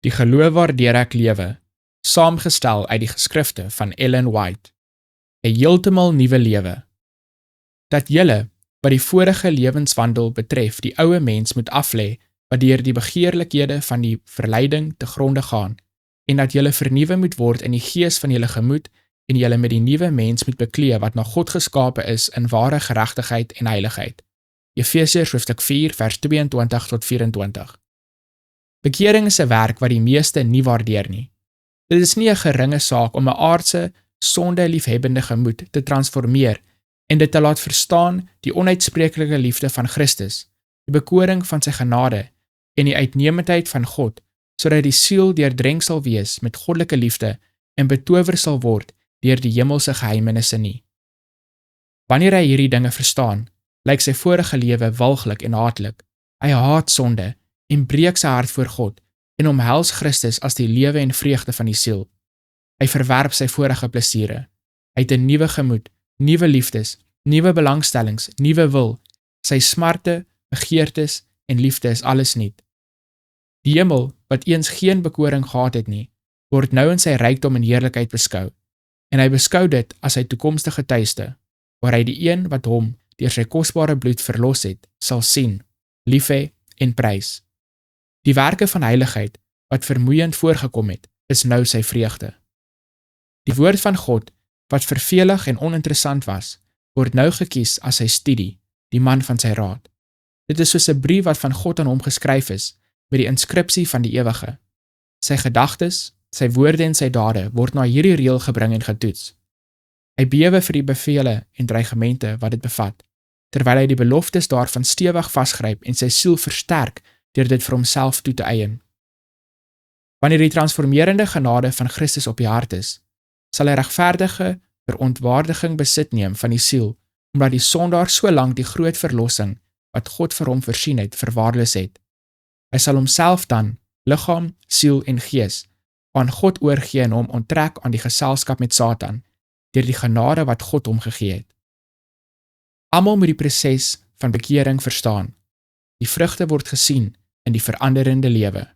Die geloof waardeur ek lewe, saamgestel uit die geskrifte van Ellen White. 'n Heeltemal nuwe lewe. Dat julle, wat die vorige lewenswandel betref, die ou mens moet aflê, wat deur die begeerlikhede van die verleiding te gronde gaan, en dat julle vernuwe moet word in die gees van julle gemoed, en julle met die nuwe mens moet beklee, wat na God geskape is in ware geregtigheid en heiligheid. Efesiërs hoofstuk 4 vers 22 tot 24. Bekering is 'n werk wat die meeste nie waardeer nie. Dit is nie 'n geringe saak om 'n aardse, sonde liefhebbende gemoed te transformeer en dit te laat verstaan die onuitspreeklike liefde van Christus, die bekoring van sy genade en die uitnemendheid van God, sodat die siel deurdrenk sal wees met goddelike liefde en betower sal word deur die hemelse geheimenisse nie. Wanneer hy hierdie dinge verstaan, lyk sy vorige lewe walglik en haatlik. Hy haat sonde en breek sy hart voor God en omhels Christus as die lewe en vreugde van die siel. Hy verwerp sy vorige plesiere. Hy het 'n nuwe gemoed, nuwe liefdes, nuwe belangstellings, nuwe wil. Sy smarte, begeertes en liefde is alles nuut. Die hemel, wat eens geen bekoring gehad het nie, word nou in sy rykdom en heerlikheid beskou, en hy beskou dit as sy toekomstige tuiste, waar hy die een wat hom deur sy kosbare bloed verlos het, sal sien, lief hê en prys. Die werke van heiligheid, wat vermoeiend voorgekom het, is nou sy vreugde. Die woord van God, wat vervelig en oninteressant was, word nou gekies as sy studie, die man van sy raad. Dit is soos 'n brief wat van God aan hom geskryf is, met die inskripsie van die ewige. Sy gedagtes, sy woorde en sy dade word na hierdie reël gebring en getoets. Hy bewe vir die bevele en dreigemente wat dit bevat, terwyl hy die beloftes daarvan stewig vasgryp en sy siel versterk deur dit vir homself toe te eien. Wanneer die transformerende genade van Christus op die hart is, sal hy regverdige verontwaardiging besit neem van die siel, omdat die sondaar so lank die groot verlossing wat God vir hom voorsien het, verwaarloos het. Hy sal homself dan, liggaam, siel en gees, aan God oorgee en hom onttrek aan die geselskap met Satan, deur die genade wat God hom gegee het. Almal moet die proses van bekering verstaan. Die vrugte word gesien in die veranderende lewe.